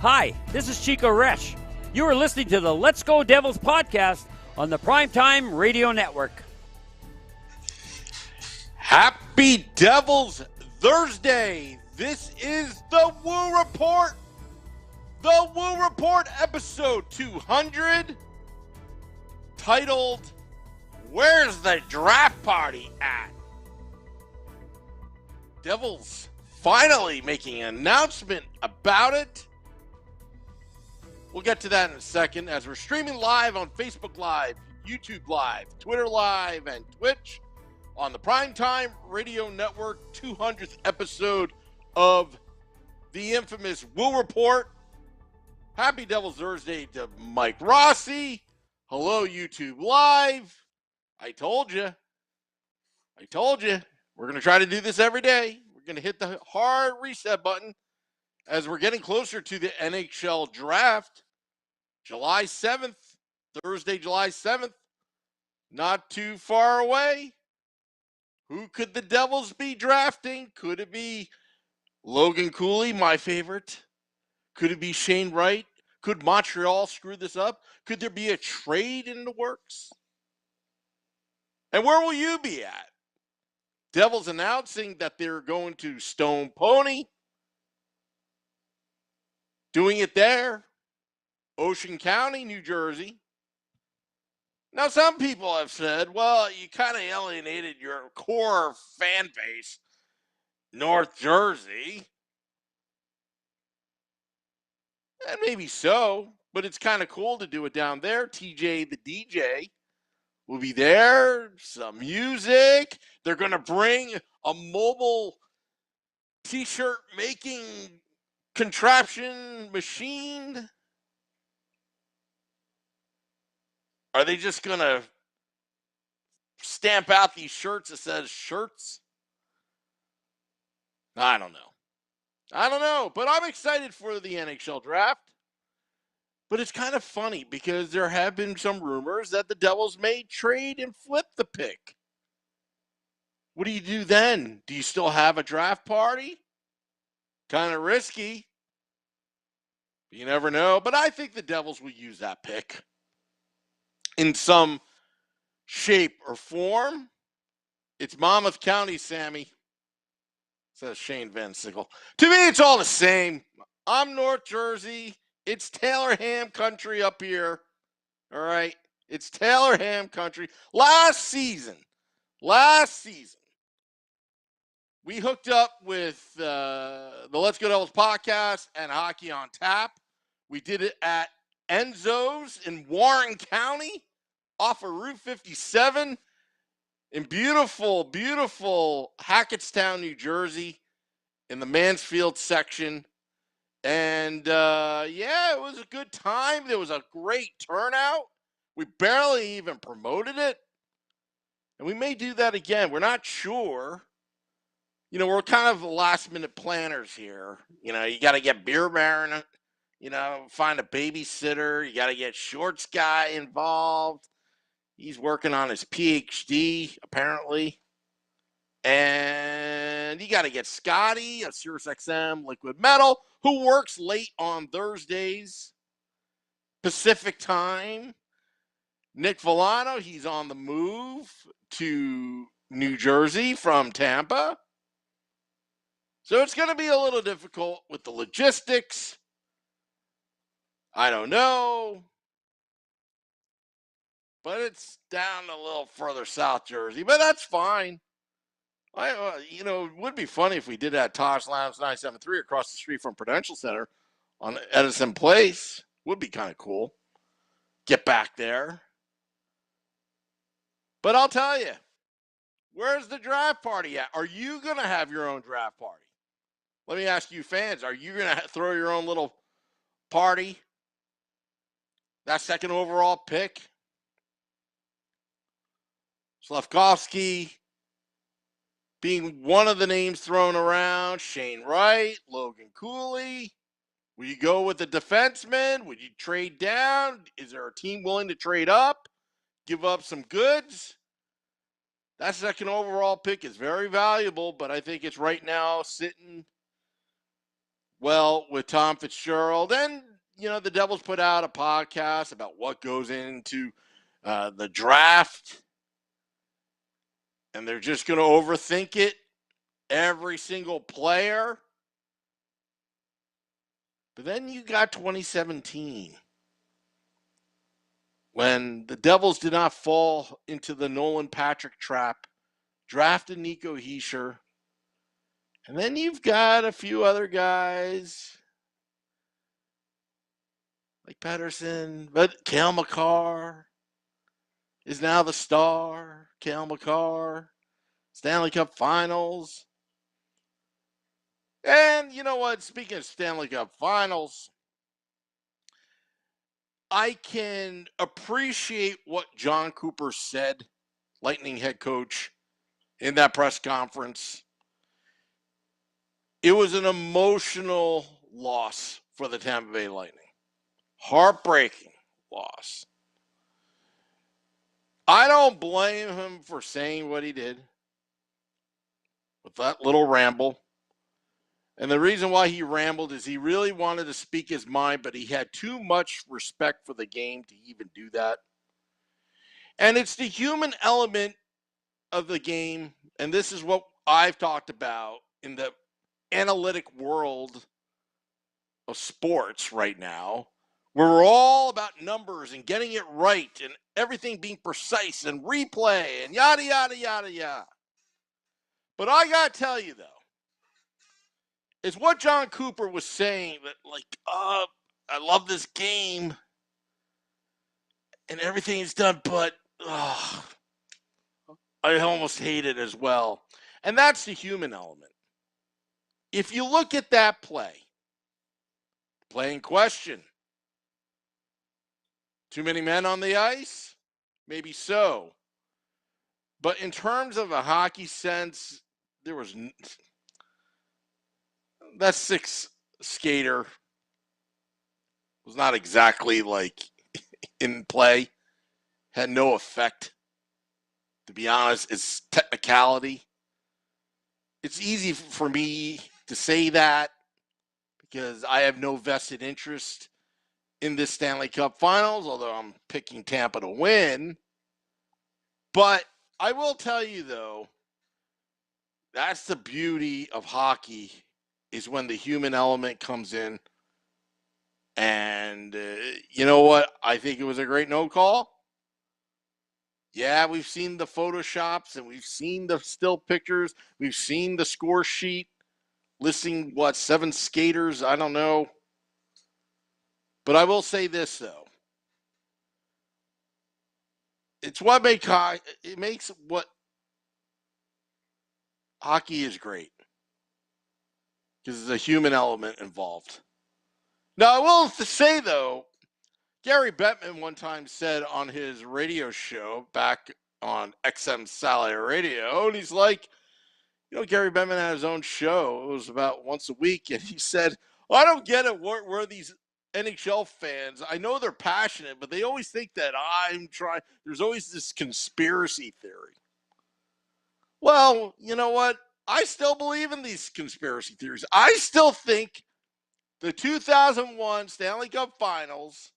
Hi, this is Chico Resch. You are listening to the Let's Go Devils podcast on the Primetime Radio Network. Happy Devils Thursday. This is the Woo Report. The Woo Report episode 200, titled, Where's the Draft Party at? Devils finally making an announcement about it. We'll get to that in a second as we're streaming live on Facebook Live, YouTube Live, Twitter Live, and Twitch on the Primetime Radio Network 200th episode of the infamous Woo Report. Happy Devils Thursday to Mike Rossi. Hello, YouTube Live. I told you. We're going to try to do this every day. We're going to hit the hard reset button as we're getting closer to the NHL draft. July 7th, Thursday, July 7th. Not too far away. Who could the Devils be drafting? Could it be Logan Cooley, my favorite? Could it be Shane Wright? Could Montreal screw this up? Could there be a trade in the works? And where will you be at? Devils announcing that they're going to Stone Pony. Doing it there. Ocean County, New Jersey. Now, some people have said, well, you kind of alienated your core fan base, North Jersey. And maybe so, but it's kind of cool to do it down there. TJ the DJ will be there, some music. They're going to bring a mobile t-shirt making contraption machine. Are they just going to stamp out these shirts that says shirts? I don't know, but I'm excited for the NHL draft. But it's kind of funny because there have been some rumors that the Devils may trade and flip the pick. What do you do then? Do you still have a draft party? Kind of risky. You never know. But I think the Devils will use that pick in some shape or form. It's Monmouth County, Sammy, says Shane Van Sickle. To me, it's all the same. I'm North Jersey. It's Taylor Ham country up here. All right. It's Taylor Ham country. Last season, we hooked up with the Let's Go Devils podcast and Hockey on Tap. We did it at Enzo's in Warren County off of Route 57 in beautiful, beautiful Hackettstown, New Jersey in the Mansfield section. And, it was a good time. There was a great turnout. We barely even promoted it. And we may do that again. We're not sure. We're kind of last-minute planners here. You got to get Beer Baron, find a babysitter. You got to get Shorts Guy involved. He's working on his PhD, apparently. And you got to get Scotty, a SiriusXM Liquid Metal, who works late on Thursdays, Pacific time. Nick Villano, he's on the move to New Jersey from Tampa. So it's going to be a little difficult with the logistics. I don't know. But it's down a little further south Jersey, but that's fine. It would be funny if we did that Tosh Lounge 973 across the street from Prudential Center on Edison Place. Would be kind of cool. Get back there. But I'll tell you, where's the draft party at? Are you going to have your own draft party? Let me ask you fans, are you going to throw your own little party? That second overall pick? Slavkovsky being one of the names thrown around. Shane Wright, Logan Cooley. Will you go with the defenseman? Would you trade down? Is there a team willing to trade up? Give up some goods? That second overall pick is very valuable, but I think it's right now sitting well with Tom Fitzgerald. And, the Devils put out a podcast about what goes into the draft. And they're just going to overthink it, every single player. But then you got 2017, when the Devils did not fall into the Nolan Patrick trap, drafted Nico Hischier. And then you've got a few other guys like Pedersen, but Cale Makar is now the star. Cale Makar, Stanley Cup Finals. And you know what? Speaking of Stanley Cup Finals, I can appreciate what John Cooper said, Lightning head coach, in that press conference. It was an emotional loss for the Tampa Bay Lightning. Heartbreaking loss. I don't blame him for saying what he did with that little ramble. And the reason why he rambled is he really wanted to speak his mind, but he had too much respect for the game to even do that. And it's the human element of the game, and this is what I've talked about in the analytic world of sports right now, where we're all about numbers and getting it right and everything being precise and replay and yada, yada, yada, yada. But I got to tell you, though, it's what John Cooper was saying, that I love this game and everything he's done, but I almost hate it as well. And that's the human element. If you look at that play in question, too many men on the ice? Maybe so. But in terms of a hockey sense, there was that sixth skater was not exactly in play, had no effect. To be honest, it's technicality. It's easy for me to say that because I have no vested interest in this Stanley Cup Finals, although I'm picking Tampa to win. But I will tell you, though, that's the beauty of hockey, is when the human element comes in. And you know what? I think it was a great no call. Yeah, we've seen the Photoshops and we've seen the still pictures. We've seen the score sheet listing, 7 skaters? I don't know. But I will say this, though. It makes what hockey is great, because there's a human element involved. Now, I will say, though, Gary Bettman one time said on his radio show back on XM Satellite Radio, and he's like, Gary Bettman had his own show. It was about once a week, and he said, I don't get it. Where these NHL fans, I know they're passionate, but they always think that I'm trying. There's always this conspiracy theory. Well, you know what? I still believe in these conspiracy theories. I still think the 2001 Stanley Cup Finals,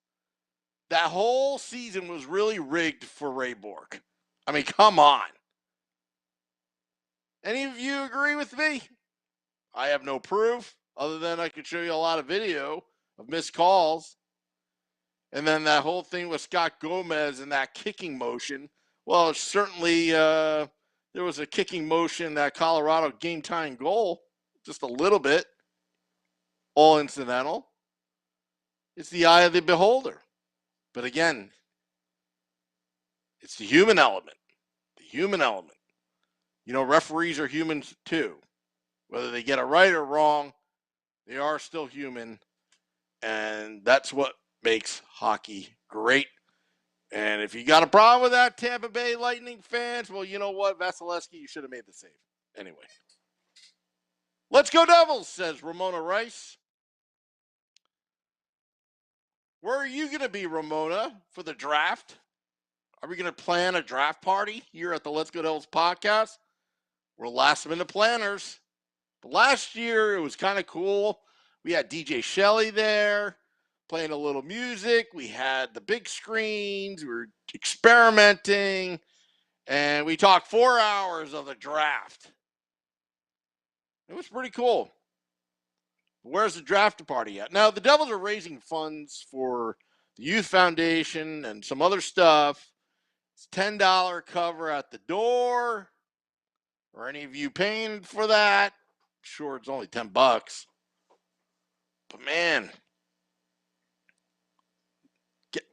that whole season was really rigged for Ray Bourque. I mean, come on. Any of you agree with me? I have no proof, other than I could show you a lot of video of missed calls. And then that whole thing with Scott Gomez and that kicking motion. Well, certainly there was a kicking motion, that Colorado game-tying goal, just a little bit, all incidental. It's the eye of the beholder. But again, it's the human element. The human element. Referees are humans too. Whether they get it right or wrong, they are still human. And that's what makes hockey great. And if you got a problem with that, Tampa Bay Lightning fans, well, you know what, Vasilevsky, you should have made the save. Anyway. Let's go Devils, says Ramona Rice. Where are you going to be, Ramona, for the draft? Are we going to plan a draft party here at the Let's Go Devils podcast? We're last minute planners. But last year, it was kind of cool. We had DJ Shelley there playing a little music. We had the big screens. We were experimenting. And we talked 4 hours of the draft. It was pretty cool. Where's the draft party at? Now, the Devils are raising funds for the Youth Foundation and some other stuff. It's $10 cover at the door. Are any of you paying for that? Sure, it's only $10. But man,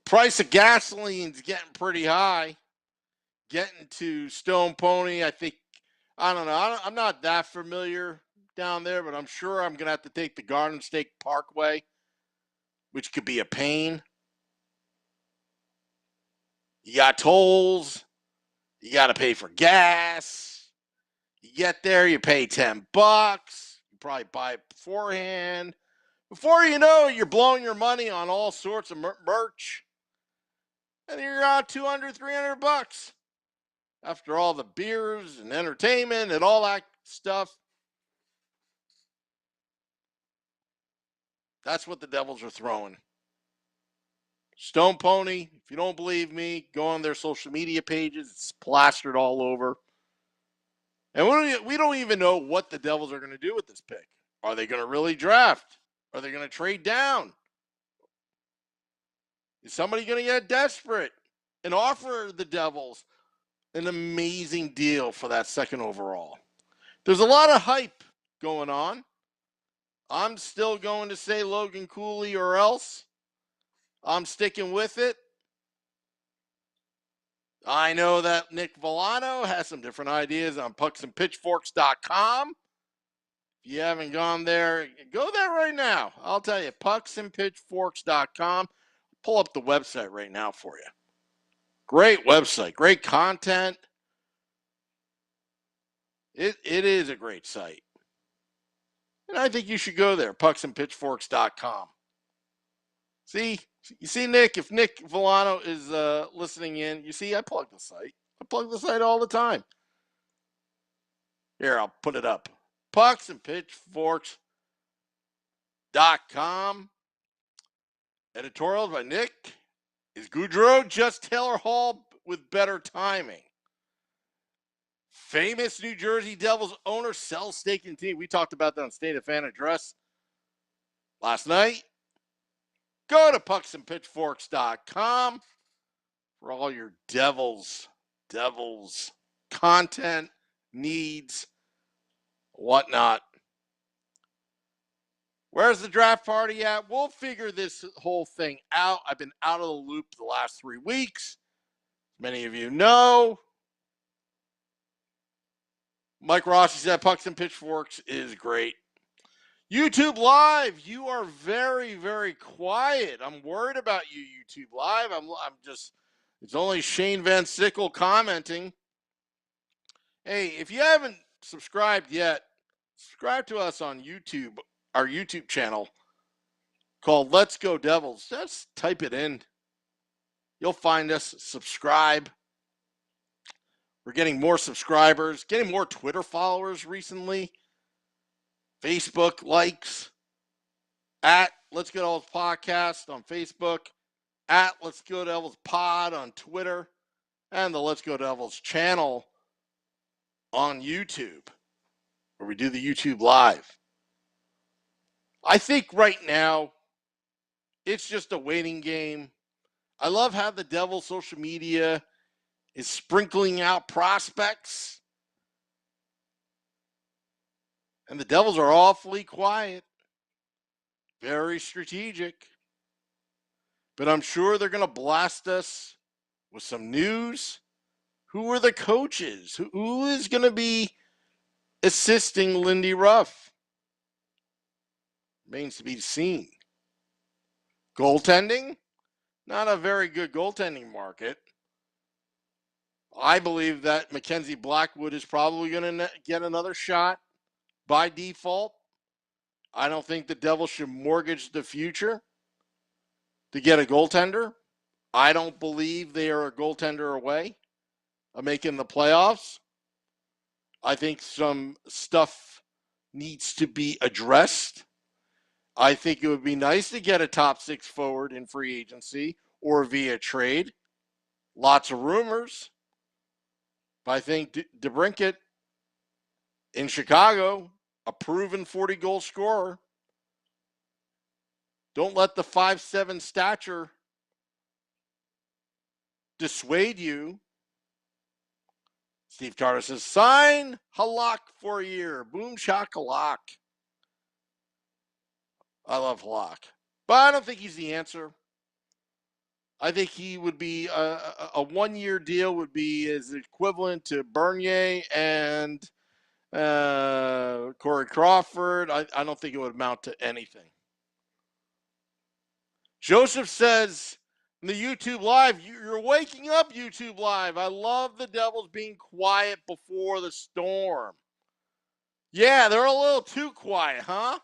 price of gasoline's getting pretty high. Getting to Stone Pony, I think, I don't know. I'm not that familiar down there, but I'm sure I'm going to have to take the Garden State Parkway, which could be a pain. You got tolls. You got to pay for gas. You get there, you pay $10. You probably buy it beforehand. Before you know it, you're blowing your money on all sorts of merch. And you're out $200, $300 after all the beers and entertainment and all that stuff. That's what the Devils are throwing. Stone Pony, if you don't believe me, go on their social media pages. It's plastered all over. And we don't even know what the Devils are going to do with this pick. Are they going to really draft? Are they going to trade down? Is somebody going to get desperate and offer the Devils an amazing deal for that second overall? There's a lot of hype going on. I'm still going to say Logan Cooley or else. I'm sticking with it. I know that Nick Villano has some different ideas on pucksandpitchforks.com. If you haven't gone there, go there right now. I'll tell you, pucksandpitchforks.com. Pull up the website right now for you. Great website, great content. It is a great site. And I think you should go there, pucksandpitchforks.com. See, you see, Nick, if Nick Villano is listening in, you see, I plug the site. I plug the site all the time. Here, I'll put it up. pucksandpitchforks.com. Editorials by Nick. Is Goudreau just Taylor Hall with better timing? Famous New Jersey Devils owner sells stake in team. We talked about that on State of Fan Address last night. Go to pucksandpitchforks.com for all your Devils content, needs, whatnot. Where's the draft party at? We'll figure this whole thing out. I've been out of the loop the last 3 weeks. Many of you know. Mike Rossi said Pucks and Pitchforks is great. YouTube Live, you are very, very quiet. I'm worried about you, YouTube Live. I'm just, it's only Shane Van Sickle commenting. Hey, if you haven't subscribed yet, subscribe to us on YouTube, our YouTube channel called Let's Go Devils. Just type it in. You'll find us. Subscribe. We're getting more subscribers, getting more Twitter followers recently. Facebook likes at Let's Go Devils Podcast on Facebook, at Let's Go Devils Pod on Twitter, and the Let's Go Devils channel on YouTube, where we do the YouTube Live. I think right now it's just a waiting game. I love how the Devils social media is sprinkling out prospects. And the Devils are awfully quiet, very strategic. But I'm sure they're going to blast us with some news. Who are the coaches? Who is going to be assisting Lindy Ruff? Remains to be seen. Goaltending? Not a very good goaltending market. I believe that Mackenzie Blackwood is probably going to get another shot by default. I don't think the Devils should mortgage the future to get a goaltender. I don't believe they are a goaltender away of making the playoffs. I think some stuff needs to be addressed. I think it would be nice to get a top 6 forward in free agency or via trade. Lots of rumors. But I think DeBrincat in Chicago, a proven 40-goal scorer. Don't let the 5'7" stature dissuade you. Steve Carter says, sign Halak for a year. Boom shakalak. I love Halak. But I don't think he's the answer. I think he would be a one-year deal would be as equivalent to Bernier and Corey Crawford. I don't think it would amount to anything. Joseph says in the YouTube Live, you're waking up, YouTube Live. I love the Devils being quiet before the storm. Yeah, they're a little too quiet, huh?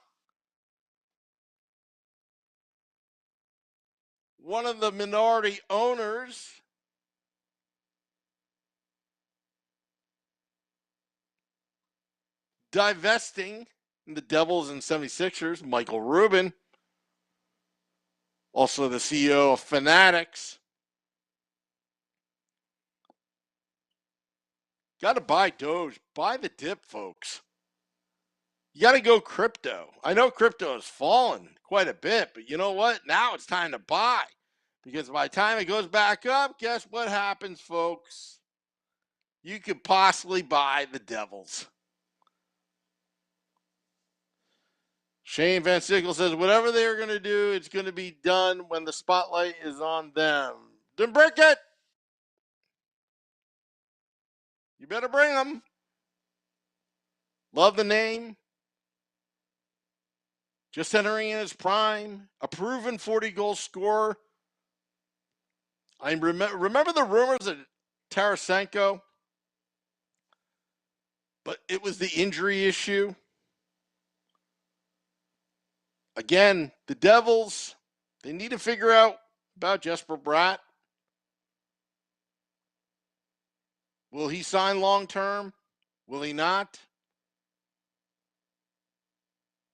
One of the minority owners divesting the Devils and 76ers, Michael Rubin, also the CEO of Fanatics. Got to buy Doge. Buy the dip, folks. You got to go crypto. I know crypto has fallen quite a bit, but you know what? Now it's time to buy. Because by the time it goes back up, guess what happens, folks? You could possibly buy the Devils. Shane Van Sickle says, whatever they're going to do, it's going to be done when the spotlight is on them. Then break it. You better bring them. Love the name. Just entering in his prime. A proven 40-goal scorer. I remember the rumors of Tarasenko, but it was the injury issue. Again, the Devils, they need to figure out about Jesper Bratt. Will he sign long-term? Will he not?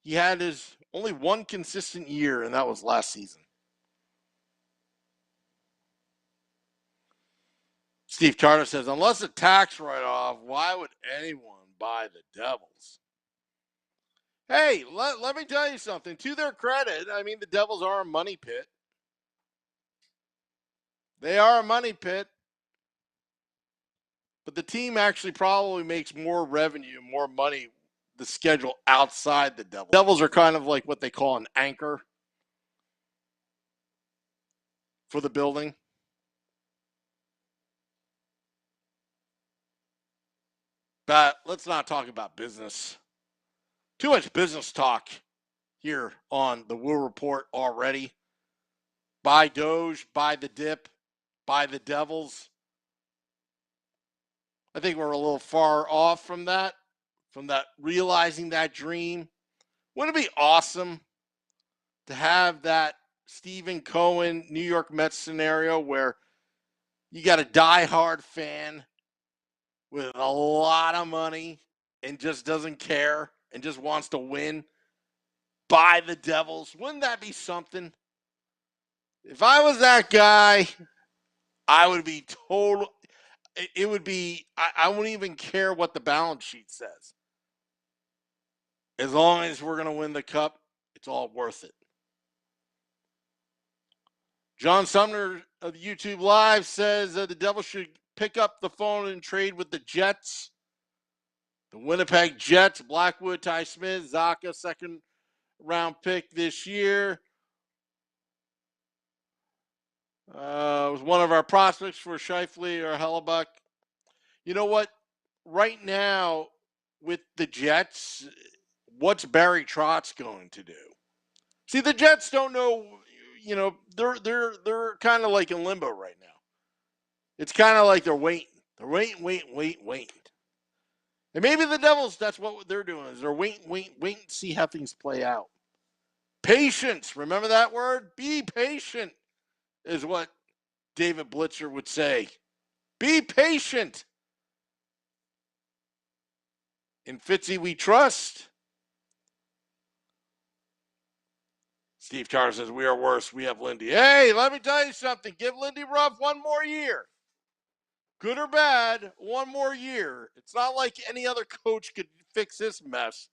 He had his only one consistent year, and that was last season. Steve Carter says, unless a tax write-off, why would anyone buy the Devils? Hey, let me tell you something. To their credit, I mean, the Devils are a money pit. They are a money pit. But the team actually probably makes more revenue, more money, the schedule outside the Devils. Devils are kind of like what they call an anchor for the building. But let's not talk about business. Too much business talk here on the Woo Report already. Buy Doge, buy the dip, buy the Devils. I think we're a little far off from that realizing that dream. Wouldn't it be awesome to have that Stephen Cohen New York Mets scenario where you got a diehard fan with a lot of money and just doesn't care and just wants to win? Buy the Devils. Wouldn't that be something? If I was that guy, I would be total. It would be, I wouldn't even care what the balance sheet says. As long as we're going to win the cup, it's all worth it. John Sumner of YouTube Live says the Devils should pick up the phone and trade with the Jets. The Winnipeg Jets, Blackwood, Ty Smith, Zaka, second round pick this year. Was one of our prospects for Scheifele or Hellebuck. You know what? Right now, with the Jets, what's Barry Trotz going to do? See, the Jets don't know. You know, they're kind of like in limbo right now. It's kind of like they're waiting. They're waiting. And maybe the Devils, that's what they're doing, is they're waiting to see how things play out. Patience. Remember that word? Be patient is what David Blitzer would say. Be patient. In Fitzy we trust. Steve Tarter says, we are worse. We have Lindy. Hey, let me tell you something. Give Lindy Ruff one more year. Good or bad, one more year. It's not like any other coach could fix this mess.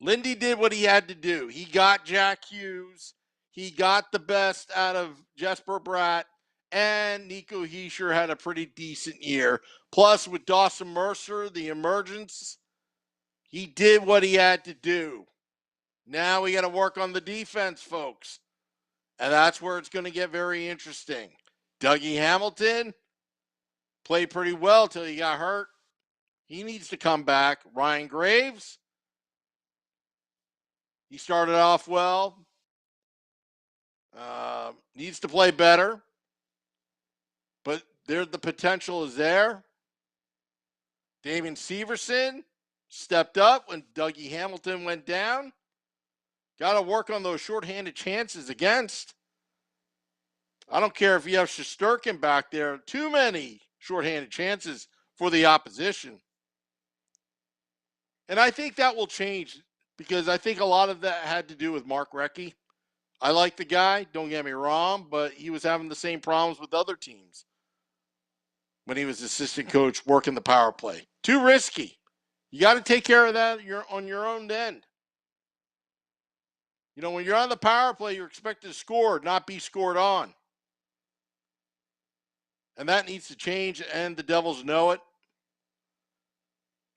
Lindy did what he had to do. He got Jack Hughes. He got the best out of Jesper Bratt. And Nico Hischier had a pretty decent year. Plus, with Dawson Mercer, the emergence, he did what he had to do. Now we got to work on the defense, folks. And that's where it's going to get very interesting. Dougie Hamilton played pretty well till he got hurt. He needs to come back. Ryan Graves, he started off well. Needs to play better. But the potential is there. Damon Severson stepped up when Dougie Hamilton went down. Got to work on those shorthanded chances against. I don't care if you have Shesterkin back there. Too many shorthanded chances for the opposition. And I think that will change because I think a lot of that had to do with Mark Recchi. I like the guy, don't get me wrong, but he was having the same problems with other teams when he was assistant coach working the power play. Too risky. You got to take care of that on your own end. You know, when you're on the power play, you're expected to score, not be scored on. And that needs to change, and the Devils know it.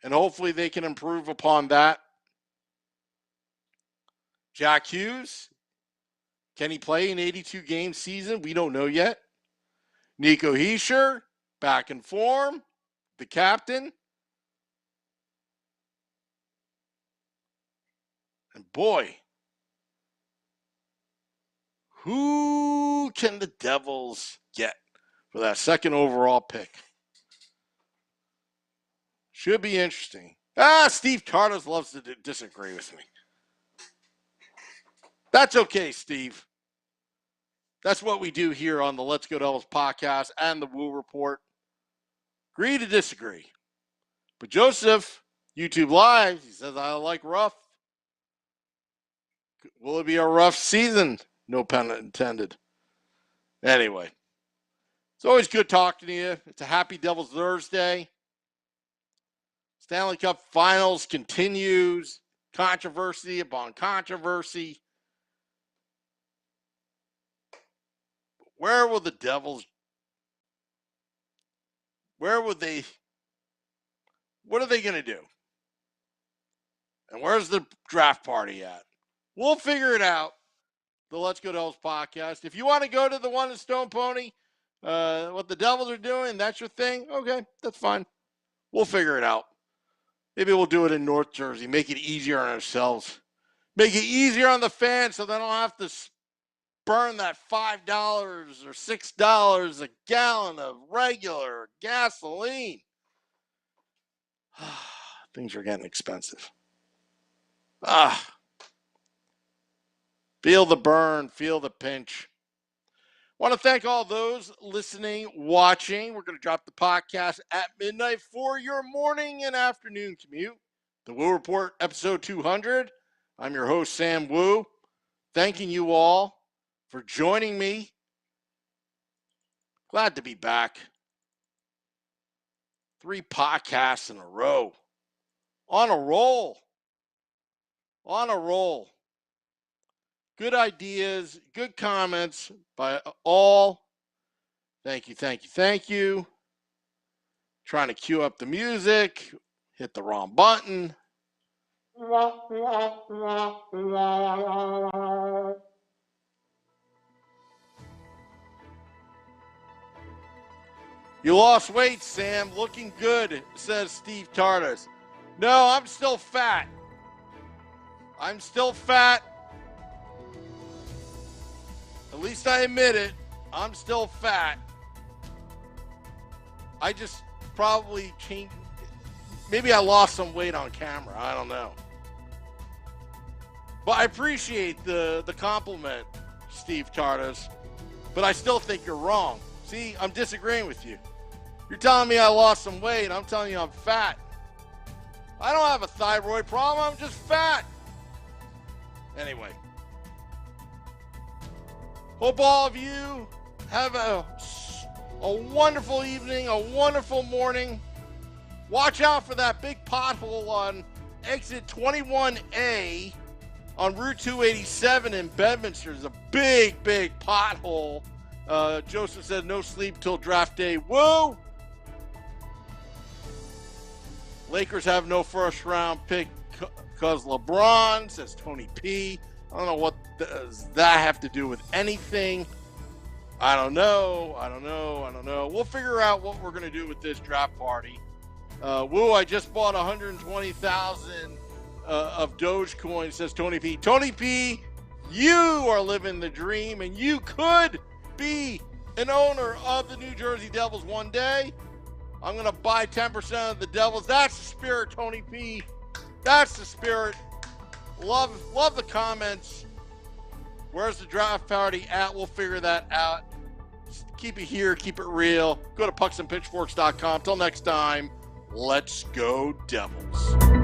And hopefully they can improve upon that. Jack Hughes, can he play an 82-game season? We don't know yet. Nico Hischier, back in form, the captain. And boy, who can the Devils get for that second overall pick? Should be interesting. Steve Tardos loves to disagree with me. That's okay, Steve. That's what we do here on the Let's Go Devils podcast and the Woo Report. Agree to disagree. But Joseph, YouTube Live, he says, I like rough. Will it be a rough season? No pun intended. Anyway, it's always good talking to you. It's a happy Devils Thursday. Stanley Cup Finals continues. Controversy upon controversy. Where will the Devils, what are they going to do? And where's the draft party at? We'll figure it out. The Let's Go Devils podcast. If you want to go to the one in Stone Pony, what the Devils are doing, that's your thing, okay, that's fine. We'll figure it out. Maybe we'll do it in North Jersey. Make it easier on ourselves. Make it easier on the fans so they don't have to burn that $5 or $6 a gallon of regular gasoline. Things are getting expensive. Feel the burn, feel the pinch. Want to thank all those listening, watching. We're going to drop the podcast at midnight for your morning and afternoon commute. The Woo Report, episode 200. I'm your host, Sam Woo. Thanking you all for joining me. Glad to be back. 3 podcasts in a row. On a roll. On a roll. Good ideas, good comments by all. Thank you, thank you, thank you. Trying to cue up the music. Hit the wrong button. You lost weight, Sam. Looking good, says Steve Tardas. No, I'm still fat. I'm still fat. At least I admit it. I'm still fat. I just probably changed. Maybe I lost some weight on camera. I don't know. But I appreciate the compliment, Steve Tardas. But I still think you're wrong. See, I'm disagreeing with you. You're telling me I lost some weight. I'm telling you I'm fat. I don't have a thyroid problem. I'm just fat. Anyway, hope all of you have a wonderful evening, a wonderful morning. Watch out for that big pothole on exit 21A on Route 287 in Bedminster. There's a big pothole. Joseph said no sleep till draft day. Woo! Lakers have no first round pick because LeBron, says Tony P. I don't know what does that have to do with anything. I don't know. We'll figure out what we're going to do with this draft party. I just bought 120,000 of Dogecoin, says Tony P. Tony P, you are living the dream, and you could be an owner of the New Jersey Devils one day. I'm going to buy 10% of the Devils. That's the spirit, Tony P. That's the spirit. Love the comments. Where's the draft party at? We'll figure that out. Keep it here. Keep it real. Go to pucksandpitchforks.com. Till next time, let's go Devils.